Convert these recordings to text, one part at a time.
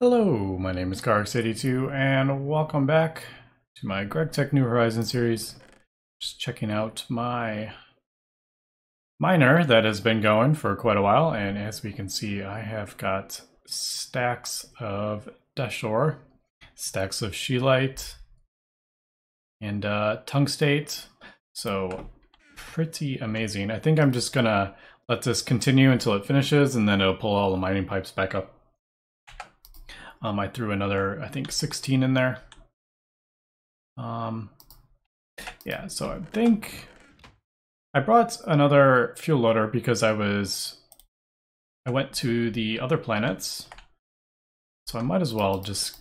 Hello, my name is Gregtech82 and welcome back to my Gregtech New Horizons series. Just checking out my miner that has been going for quite a while, and as we can see I have got stacks of dash ore, stacks of scheelite, and tungstate, so pretty amazing. I think I'm just gonna let this continue until it finishes and then it'll pull all the mining pipes back up. I threw another, I think 16 in there. Yeah, so I think I brought another fuel loader because I went to the other planets. So I might as well just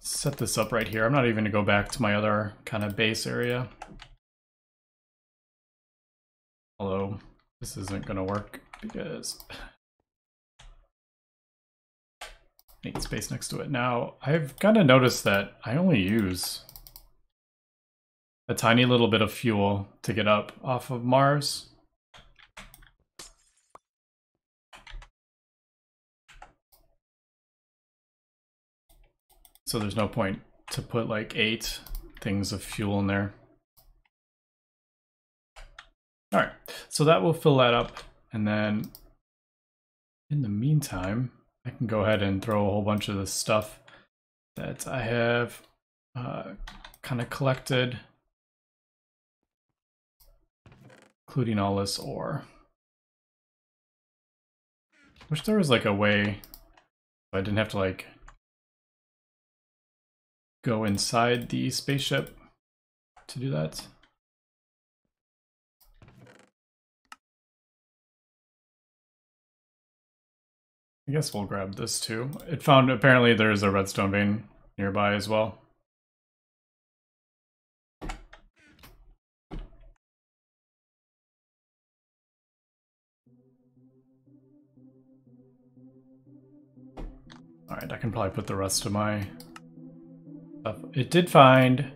set this up right here. I'm not even gonna go back to my other kind of base area. Although this isn't gonna work because need space next to it. Now, I've kind of noticed that I only use a tiny little bit of fuel to get up off of Mars. So there's no point to put like 8 things of fuel in there. All right, so that will fill that up. And then in the meantime, I can go ahead and throw a whole bunch of the stuff that I have kind of collected, including all this ore. Wish there was like a way I didn't have to like go inside the spaceship to do that. I guess we'll grab this too. It found apparently there's a redstone vein nearby as well. Alright, I can probably put the rest of my stuff. It did find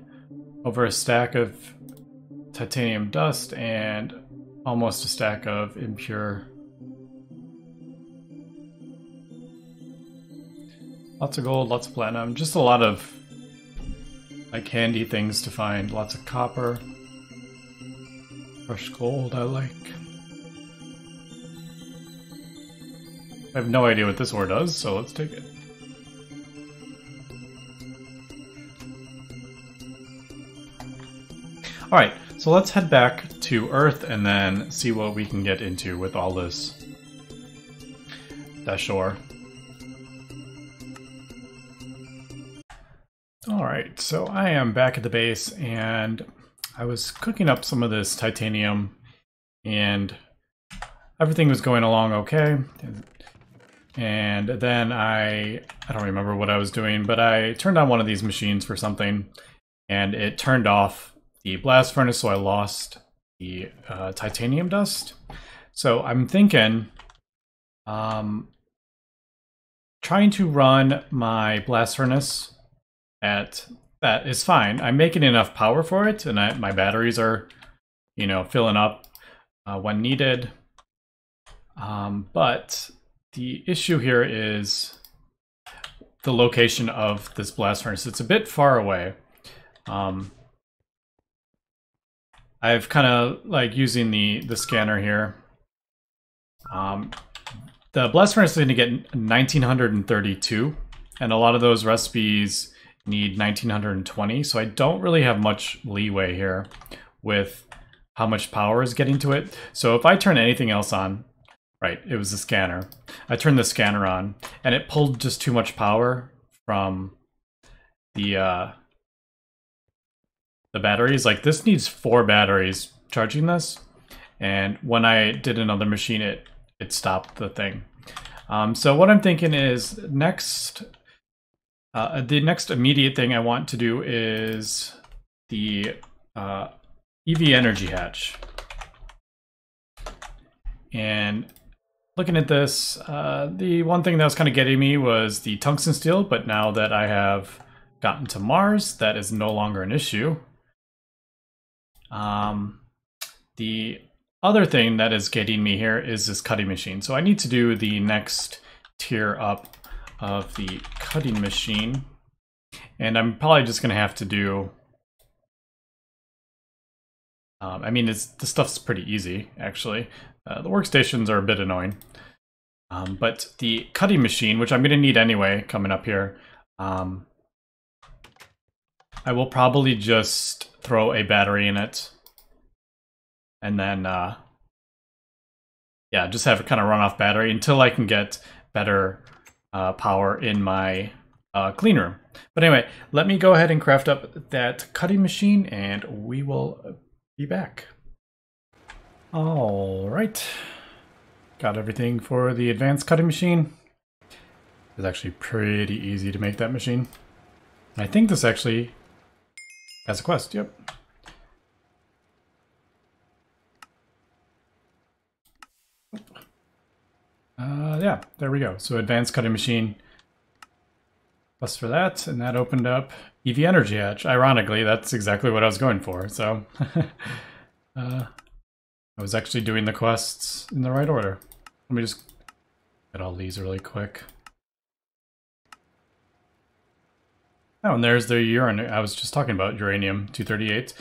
over a stack of titanium dust and almost a stack of impure. Lots of gold, lots of platinum, just a lot of like handy things to find. Lots of copper, crushed gold I like. I have no idea what this ore does, so let's take it. Alright, so let's head back to Earth and then see what we can get into with all this dash ore. Alright, so I am back at the base and I was cooking up some of this titanium and everything was going along okay. And then I don't remember what I was doing, but I turned on one of these machines for something and it turned off the blast furnace, so I lost the titanium dust. So I'm thinking trying to run my blast furnace at that is fine. I'm making enough power for it, and my batteries are, you know, filling up when needed. But the issue here is the location of this blast furnace. It's a bit far away. I've kind of like using the scanner here. The blast furnace is going to get 1932, and a lot of those recipes need 1920, so I don't really have much leeway here with how much power is getting to it. So if I turn anything else on, right, it was the scanner. I turned the scanner on and it pulled just too much power from the batteries. Like this needs 4 batteries charging this, and when I did another machine it stopped the thing. So what I'm thinking is the next immediate thing I want to do is the EV energy hatch. And looking at this, the one thing that was kind of getting me was the tungsten steel, but now that I have gotten to Mars, that is no longer an issue. The other thing that is getting me here is this cutting machine. So I need to do the next tier up of the cutting machine. And I'm probably just going to have to do... I mean, this stuff's pretty easy, actually. The workstations are a bit annoying. But the cutting machine, which I'm going to need anyway, coming up here, I will probably just throw a battery in it. And then, yeah, just have it kind of run off battery until I can get better power in my clean room. But anyway, let me go ahead and craft up that cutting machine, and we will be back. All right. Got everything for the advanced cutting machine. It's actually pretty easy to make that machine. I think this actually has a quest, yep. Yeah, there we go. So advanced cutting machine. Plus for that, and that opened up EV energy hatch. Ironically, that's exactly what I was going for. So I was actually doing the quests in the right order. Let me just get all these really quick. Oh, and there's the uranium. I was just talking about uranium-238,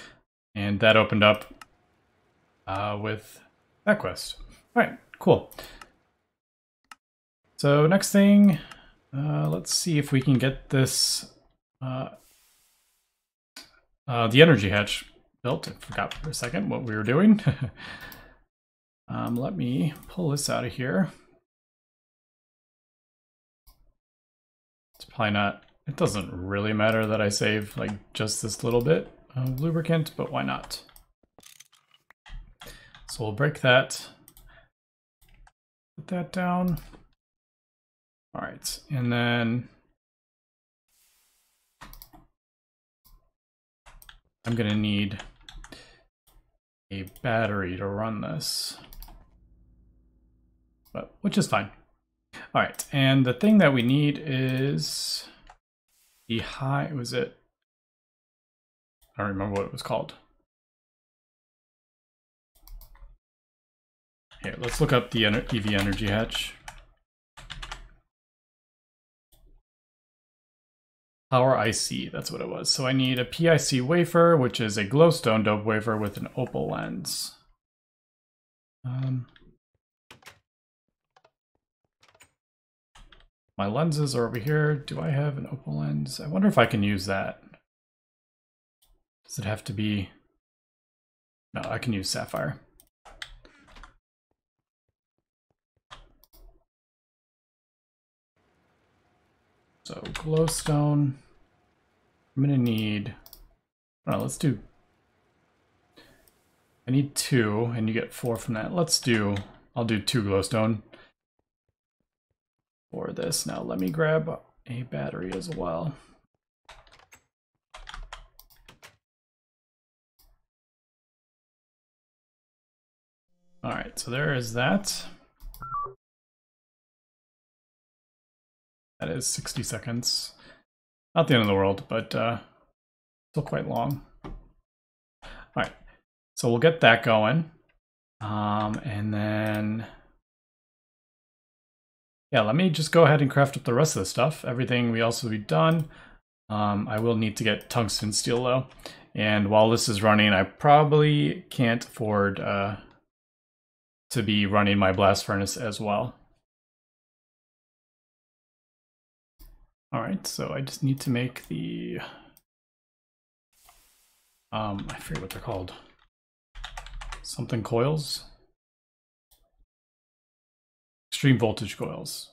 and that opened up with that quest. All right, cool. So next thing, let's see if we can get this, the energy hatch built. I forgot for a second what we were doing. Let me pull this out of here. It's probably not, it doesn't really matter that I save like just this little bit of lubricant, but why not? So we'll break that, put that down. All right, and then I'm gonna need a battery to run this, but which is fine. All right, and the thing that we need is the high, was it? I don't remember what it was called. Here, let's look up the EV energy hatch. Power IC, that's what it was. So I need a PIC wafer, which is a glowstone dope wafer with an opal lens. My lenses are over here. Do I have an opal lens? I wonder if I can use that. Does it have to be? No, I can use sapphire. So glowstone, I'm gonna need, well, let's do, I need 2 and you get 4 from that. I'll do 2 glowstone for this. Now let me grab a battery as well. All right, so there is that. That is 60 seconds. Not the end of the world, but still quite long. All right, so we'll get that going. And then, yeah, let me just go ahead and craft up the rest of the stuff. Everything we also be done. I will need to get tungsten steel though. And while this is running, I probably can't afford to be running my blast furnace as well. All right, so I just need to make the, I forget what they're called. Something coils? Extreme voltage coils.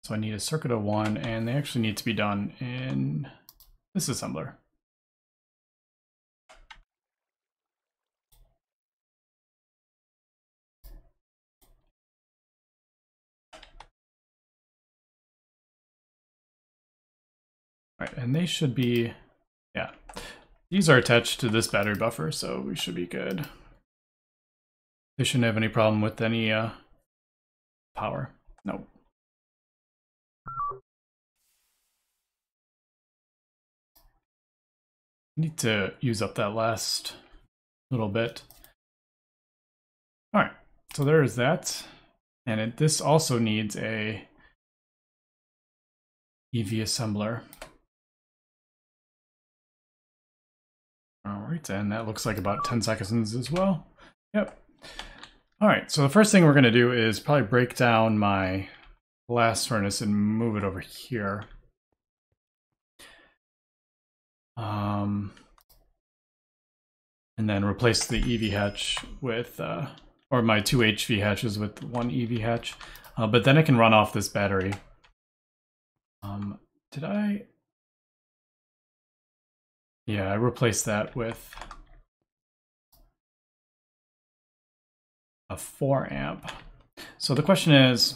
So I need a circuit of 1, and they actually need to be done in this assembler. Right, and they should be, yeah. These are attached to this battery buffer, so we should be good. They shouldn't have any problem with any power. Nope. Need to use up that last little bit. All right, so there is that. And this also needs a EV assembler. All right, and that looks like about 10 seconds as well. Yep. All right, so the first thing we're going to do is probably break down my blast furnace and move it over here. And then replace the EV hatch with, or my 2 HV hatches with 1 EV hatch. But then I can run off this battery. Did I? Yeah, I replaced that with a 4 amp. So the question is,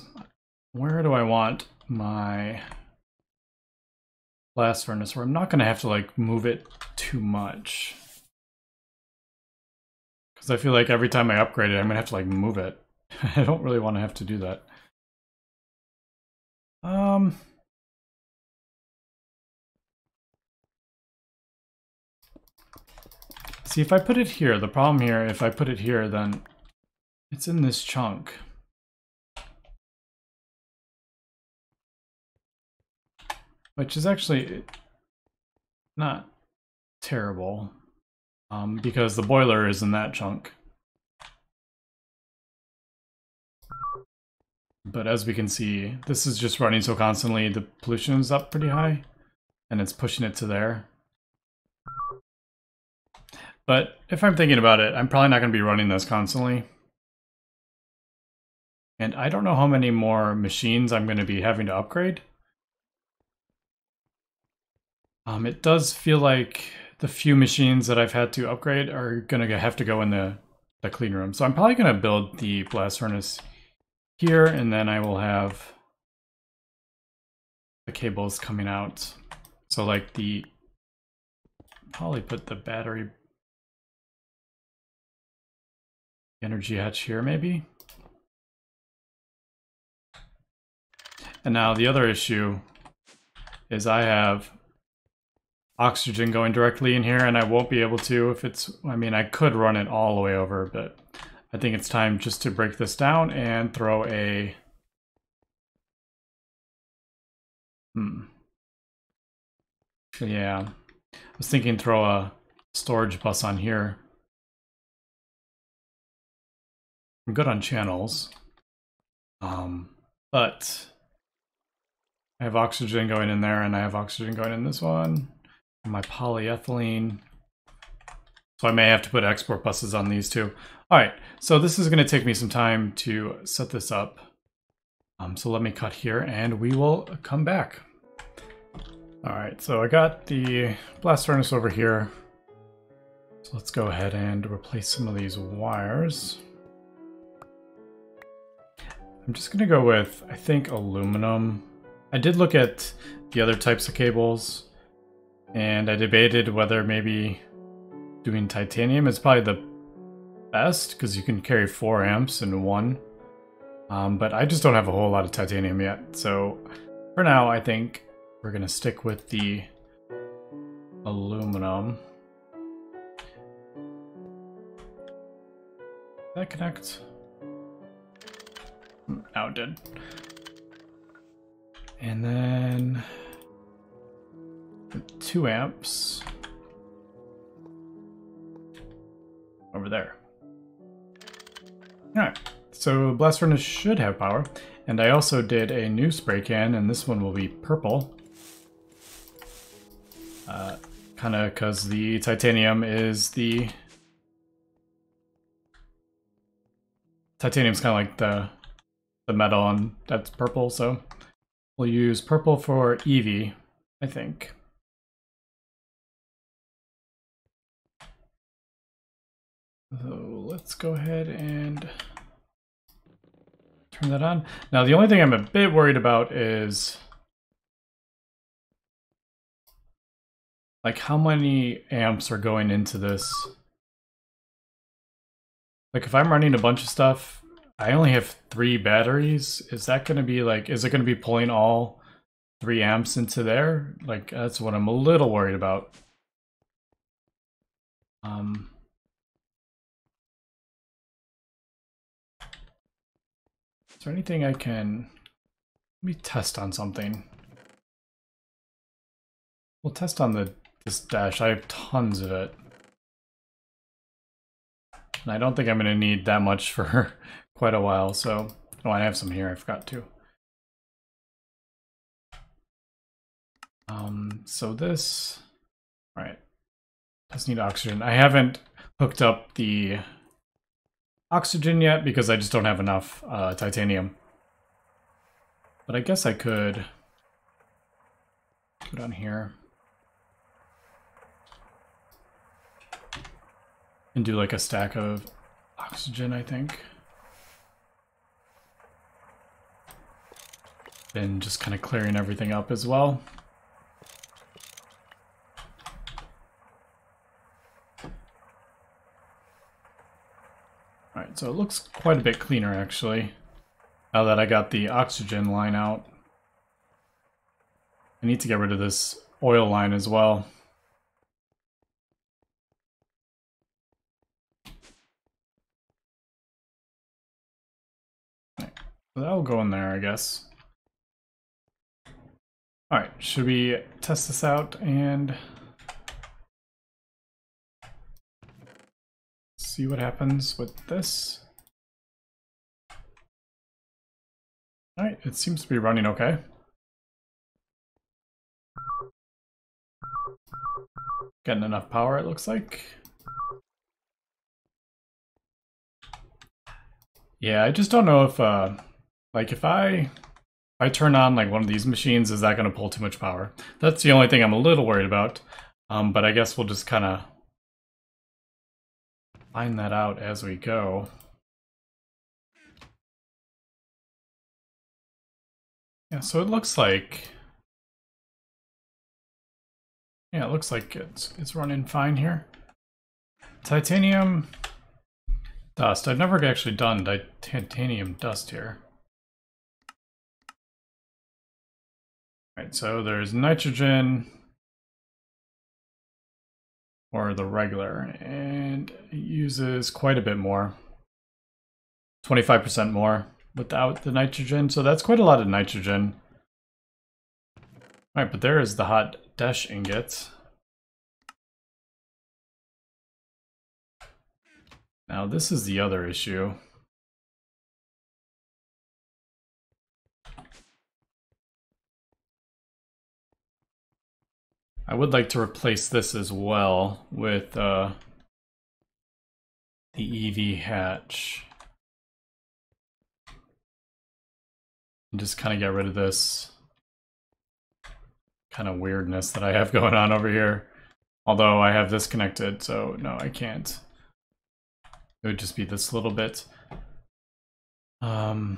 where do I want my blast furnace where I'm not going to have to like move it too much? Because I feel like every time I upgrade it, I'm going to have to like move it. I don't really want to have to do that. See, if I put it here, the problem here, if I put it here, then it's in this chunk. Which is actually not terrible, because the boiler is in that chunk. But as we can see, this is just running so constantly, the pollution is up pretty high, and it's pushing it to there. But if I'm thinking about it, I'm probably not going to be running this constantly. And I don't know how many more machines I'm going to be having to upgrade. It does feel like the few machines that I've had to upgrade are going to have to go in the clean room. So I'm probably going to build the blast furnace here, and then I will have the cables coming out. So like probably put the battery energy hatch here maybe. And now the other issue is I have oxygen going directly in here, and I won't be able to if it's, I mean, I could run it all the way over, but I think it's time just to break this down and throw a yeah, I was thinking throw a storage bus on here. I'm good on channels, but I have oxygen going in there, and I have oxygen going in this one, and my polyethylene. So I may have to put export buses on these too. All right, so this is going to take me some time to set this up. So let me cut here, and we will come back. All right, so I got the blast furnace over here. So let's go ahead and replace some of these wires. I'm just gonna go with, I think, aluminum. I did look at the other types of cables, and I debated whether maybe doing titanium is probably the best, because you can carry 4 amps in one. But I just don't have a whole lot of titanium yet, so for now I think we're gonna stick with the aluminum. Did that connect? Now it did. And then 2 amps over there. Alright, so blast furnace should have power. And I also did a new spray can, and this one will be purple. Kind of because the titanium is titanium's kind of like the metal, and that's purple, so we'll use purple for EV, I think. So let's go ahead and turn that on. Now the only thing I'm a bit worried about is like how many amps are going into this. Like if I'm running a bunch of stuff, I only have 3 batteries. Is that going to be like, is it going to be pulling all 3 amps into there? Like that's what I'm a little worried about. Is there anything I can, let me test on something. We'll test on this dash. I have tons of it. And I don't think I'm going to need that much for quite a while, so... Oh, I have some here, I forgot to. So this... Alright. Just need oxygen. I haven't hooked up the oxygen yet because I just don't have enough titanium. But I guess I could go down here and do like a stack of oxygen, I think. Then just kind of clearing everything up as well. Alright, so it looks quite a bit cleaner actually, now that I got the oxygen line out. I need to get rid of this oil line as well. Right, so that'll go in there, I guess. Alright, should we test this out and see what happens with this? Alright, it seems to be running okay. Getting enough power, it looks like. Yeah, I just don't know if, like, if I turn on, like, one of these machines, is that going to pull too much power? That's the only thing I'm a little worried about. But I guess we'll just kind of find that out as we go. Yeah, so it looks like... Yeah, it looks like it's running fine here. Titanium dust. I've never actually done titanium dust here. Right, so there's nitrogen, or the regular, and it uses quite a bit more. 25% more without the nitrogen, so that's quite a lot of nitrogen. Alright, but there is the hot dash ingot. Now this is the other issue. I would like to replace this as well with the EV hatch. And just kind of get rid of this kind of weirdness that I have going on over here. Although I have this connected, so no, I can't. It would just be this little bit. Yeah,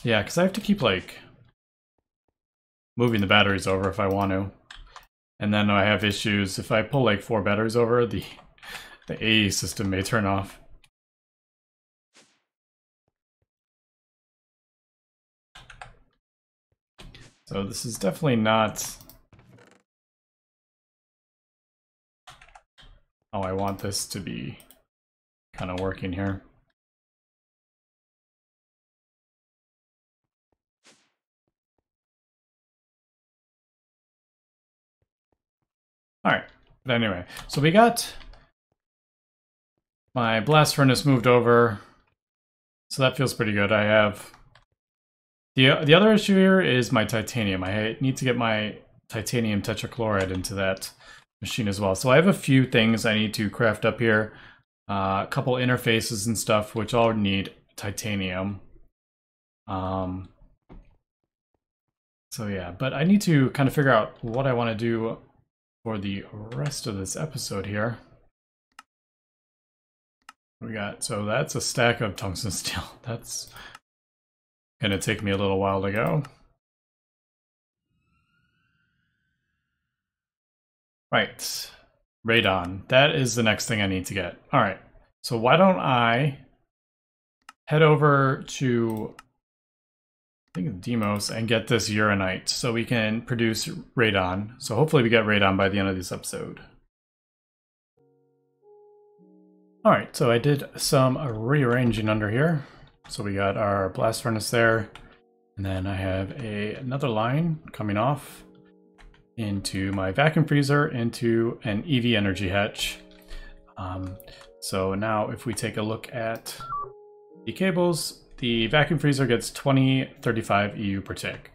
because I have to keep, like, moving the batteries over if I want to. And then I have issues. If I pull, like, 4 batteries over, the AE system may turn off. So this is definitely not how I want this to be kind of working here. Alright, but anyway, so we got my blast furnace moved over, so that feels pretty good. I have the other issue here is my titanium. I need to get my titanium tetrachloride into that machine as well. So I have a few things I need to craft up here. A couple interfaces and stuff, which all need titanium. So yeah, but I need to kind of figure out what I want to do for the rest of this episode here. We got, so that's a stack of tungsten steel. That's gonna take me a little while to go. Right, radon. That is the next thing I need to get. All right, so why don't I head over to, I think it's Demos, and get this uranite so we can produce radon. So hopefully we get radon by the end of this episode. All right, so I did some rearranging under here. So we got our blast furnace there, and then I have another line coming off into my vacuum freezer, into an EV energy hatch. So now if we take a look at the cables, the vacuum freezer gets 2035 EU per tick.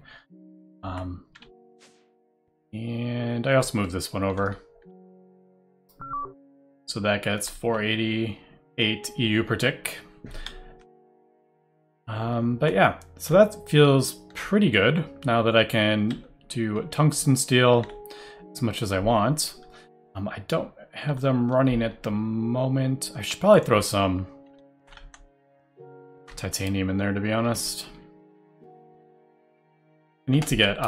And I also moved this one over. So that gets 488 EU per tick. But yeah, so that feels pretty good now that I can do tungsten steel as much as I want. I don't have them running at the moment. I should probably throw some titanium in there, to be honest. I need to get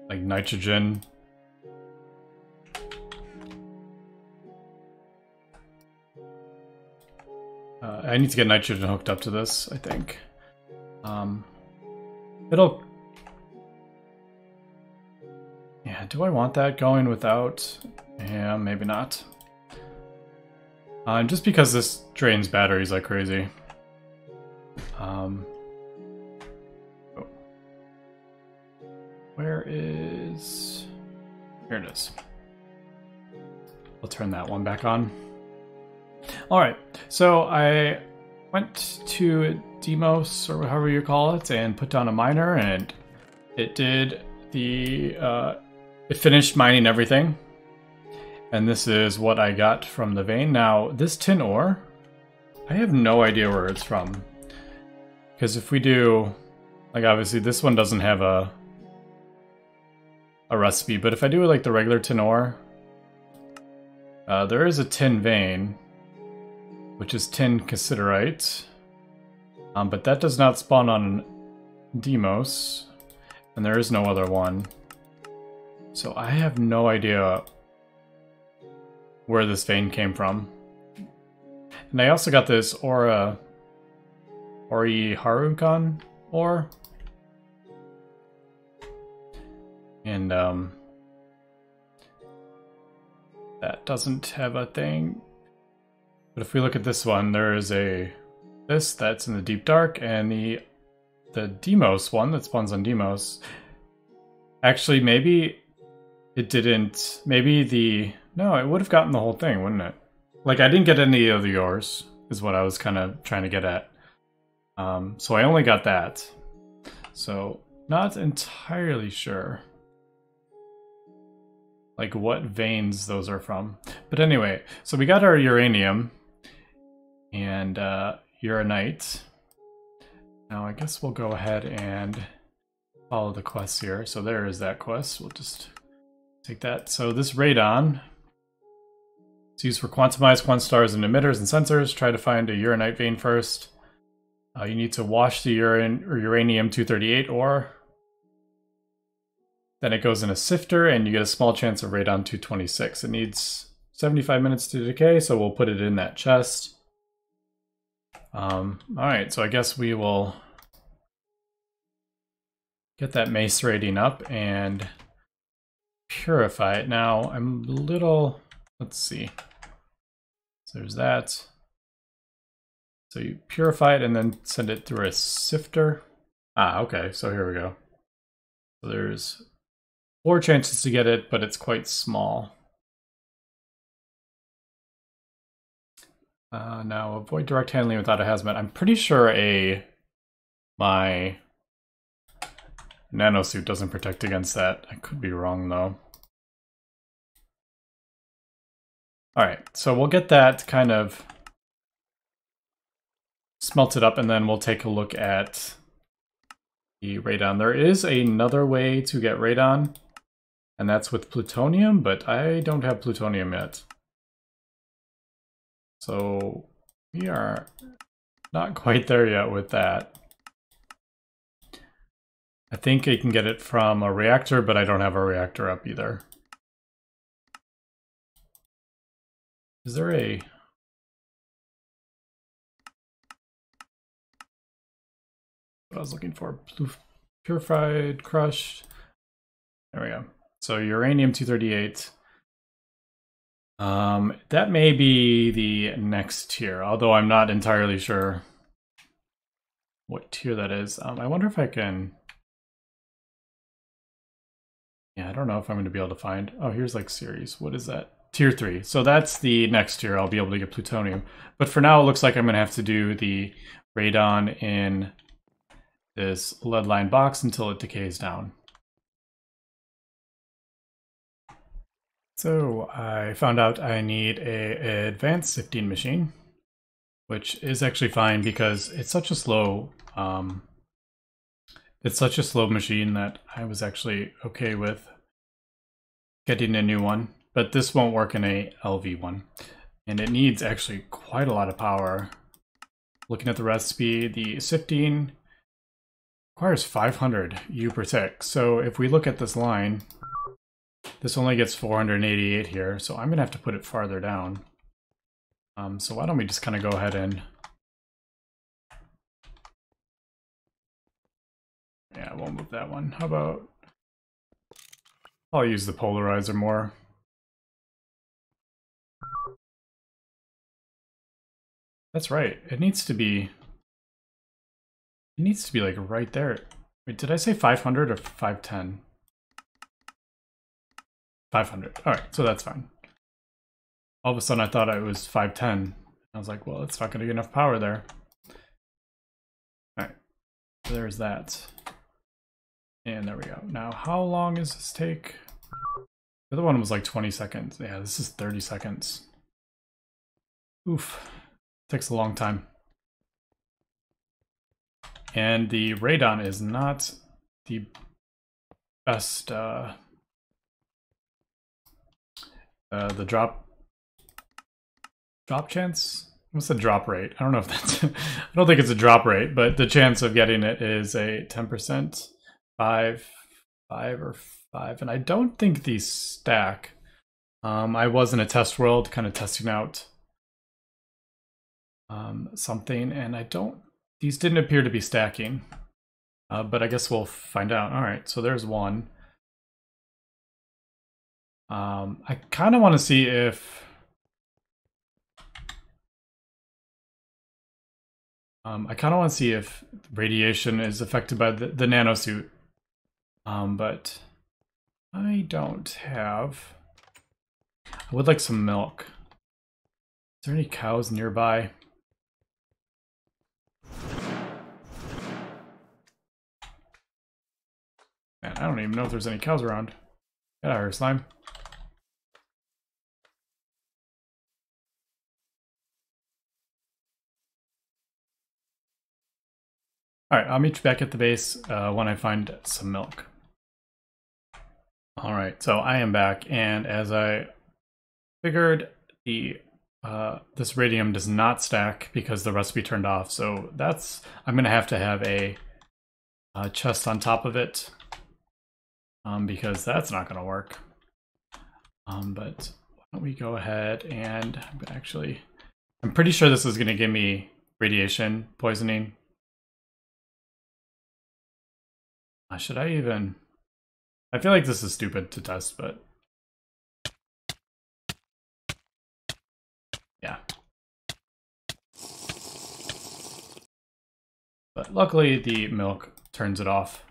like nitrogen. I need to get nitrogen hooked up to this, I think. Yeah, do I want that going without? Yeah, maybe not. Just because this drains batteries like crazy. Where is... Here it is. I'll turn that one back on. Alright, so I went to Demos, or however you call it, and put down a miner, and it did the... it finished mining everything. And this is what I got from the vein. Now, this tin ore, I have no idea where it's from. Because if we do... Like, obviously, this one doesn't have a recipe, but if I do like the regular tin ore, there is a tin vein, which is tin cassiterite, but that does not spawn on Demos, and there is no other one. So I have no idea where this vein came from. And I also got this Ori Harukan ore. And that doesn't have a thing. But if we look at this one, there is this that's in the deep dark, and the Demos one that spawns on Demos. Actually, maybe it didn't. No, it would have gotten the whole thing, wouldn't it? Like, I didn't get any of yours, is what I was kind of trying to get at. So I only got that. So, not entirely sure, like, what veins those are from. But anyway, so we got our uranium and uranite. Now I guess we'll go ahead and follow the quests here. So there is that quest. We'll just take that. So this radon, it's used for quantumized quantstars and emitters and sensors. Try to find a uranite vein first. You need to wash the uranium-238 ore. Then it goes in a sifter, and you get a small chance of radon-226. It needs 75 minutes to decay, so we'll put it in that chest. Alright, so I guess we will get that mace rating up and purify it. Now, I'm a little... Let's see. So there's that. So you purify it and then send it through a sifter. Ah, okay, so here we go. So there's 4 chances to get it, but it's quite small. Now, avoid direct handling without a hazmat. I'm pretty sure my nanosuit doesn't protect against that. I could be wrong, though. Alright, so we'll get that kind of smelted up, and then we'll take a look at the radon. There is another way to get radon, and that's with plutonium, but I don't have plutonium yet. So we are not quite there yet with that. I think I can get it from a reactor, but I don't have a reactor up either. Is there a... what I was looking for? Purified, crushed. There we go. So uranium-238. That may be the next tier, although I'm not entirely sure what tier that is. I wonder if I can Yeah, I don't know if I'm going to be able to find... Oh, here's like series. What is that? Tier 3. So that's the next tier I'll be able to get plutonium. But for now, it looks like I'm going to have to do the radon in this lead-lined box until it decays down. So I found out I need a advanced sifting machine, which is actually fine because it's such a slow machine that I was actually okay with getting a new one. But this won't work in a LV one, and it needs actually quite a lot of power. Looking at the recipe, the sifting requires 500 U per tick. So if we look at this line, this only gets 488 here, so I'm gonna have to put it farther down. So why don't we just kind of go ahead and... Yeah, I won't move that one. How about... I'll use the polarizer more. That's right. It needs to be like right there. Wait, did I say 500 or 510? 500. All right, so that's fine. All of a sudden I thought it was 510. I was like, well, it's not going to get enough power there. All right, so there's that. And there we go. Now, how long does this take? The other one was like 20 seconds. Yeah, this is 30 seconds. Oof. Takes a long time. And the radon is not the best, the drop chance? What's the drop rate? I don't know if that's, I don't think it's a drop rate, but the chance of getting it is a 10%, 5 or 5, and I don't think these stack. I was in a test world kind of testing out something, and these didn't appear to be stacking, but I guess we'll find out. All right, so there's one. I kind of want to see if radiation is affected by the nanosuit, but I don't have... I would like some milk. Is there any cows nearby? Man, I don't even know if there's any cows around. Get out of here, slime. Alright, I'll meet you back at the base when I find some milk. Alright, so I am back, and as I figured, this radium does not stack because the recipe turned off, so I'm gonna have to have a chest on top of it, because that's not gonna work. But why don't we go ahead and I'm pretty sure this is gonna give me radiation poisoning. Should I even... I feel like this is stupid to test, but... Yeah. But luckily the milk turns it off.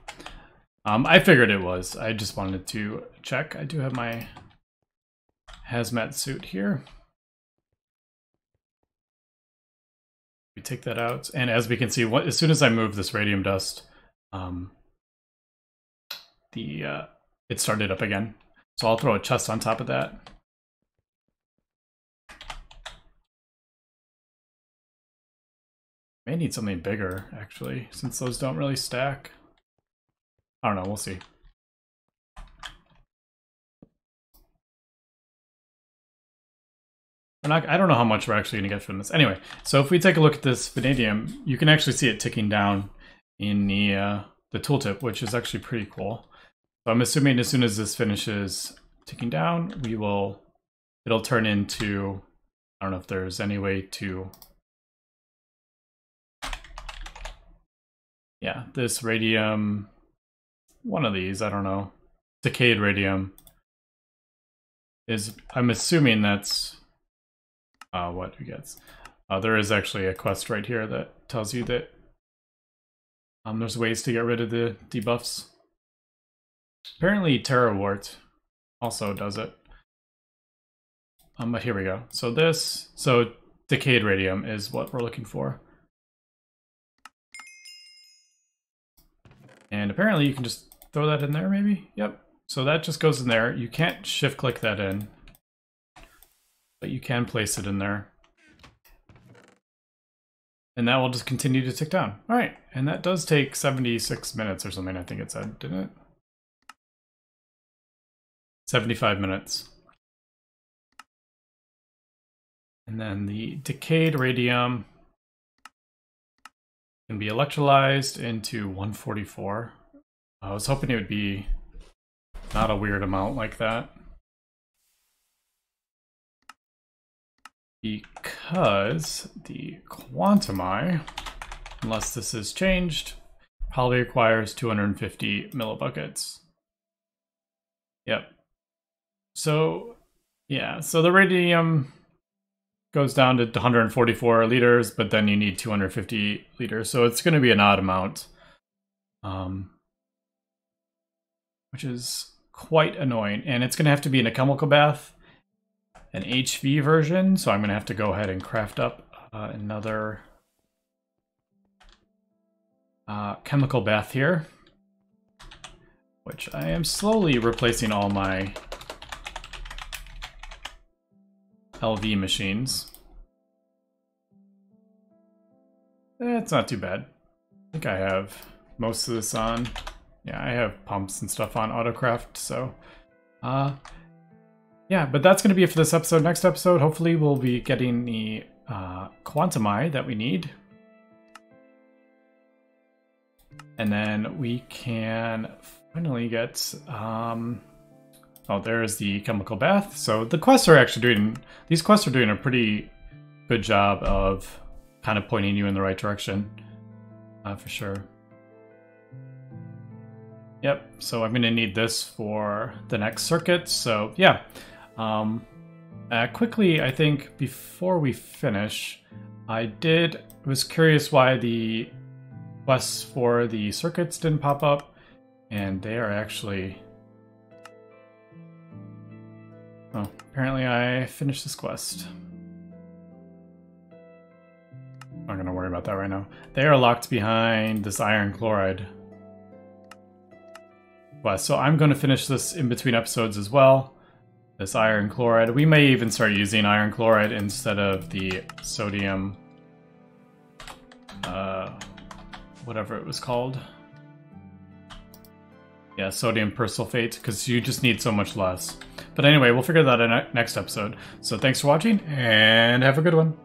I figured it was. I just wanted to check. I do have my hazmat suit here. We take that out, and as we can see, as soon as I move this radium dust, it started up again. So I'll throw a chest on top of that. May need something bigger, actually, since those don't really stack. I don't know, we'll see. I don't know how much we're actually going to get from this. Anyway, so if we take a look at this vanadium, you can actually see it ticking down in the tooltip, which is actually pretty cool. So I'm assuming as soon as this finishes ticking down, it'll turn into, I don't know if there's any way to, yeah, this radium, one of these, I don't know, decayed radium is, I'm assuming that's what it gets. There is actually a quest right here that tells you that there's ways to get rid of the debuffs. Apparently Terrawort also does it. But here we go. So decayed radium is what we're looking for. And apparently you can just throw that in there, maybe? Yep. So that just goes in there. You can't shift click that in, but you can place it in there. And that will just continue to tick down. All right, and that does take 76 minutes or something, I think it said, didn't it? 75 minutes. And then the decayed radium can be electrolyzed into 144. I was hoping it would be not a weird amount like that. Because the Quantum-Eye, unless this is changed, probably requires 250 millibuckets. Yep. So, yeah, so the radium goes down to 144 liters, but then you need 250 liters, so it's going to be an odd amount, which is quite annoying. And it's going to have to be in a chemical bath, an HV version, so I'm going to have to go ahead and craft up another chemical bath here, which I am slowly replacing all my LV machines. It's not too bad. I think I have most of this on. Yeah, I have pumps and stuff on Autocraft, so yeah, but that's going to be it for this episode. Next episode, hopefully we'll be getting the Quantum-Eye that we need. And then we can finally get oh, there's the chemical bath. So the quests are actually doing, these quests are doing a pretty good job of kind of pointing you in the right direction, for sure. Yep, so I'm going to need this for the next circuit. So yeah, quickly, I think before we finish, I was curious why the quests for the circuits didn't pop up, and they are actually... Oh, apparently I finished this quest. I'm not going to worry about that right now. They are locked behind this iron chloride quest, so I'm going to finish this in between episodes as well. This iron chloride. We may even start using iron chloride instead of the sodium... whatever it was called. Yeah, sodium persulfate, because you just need so much less. But anyway, we'll figure that out in next episode. So thanks for watching, and have a good one.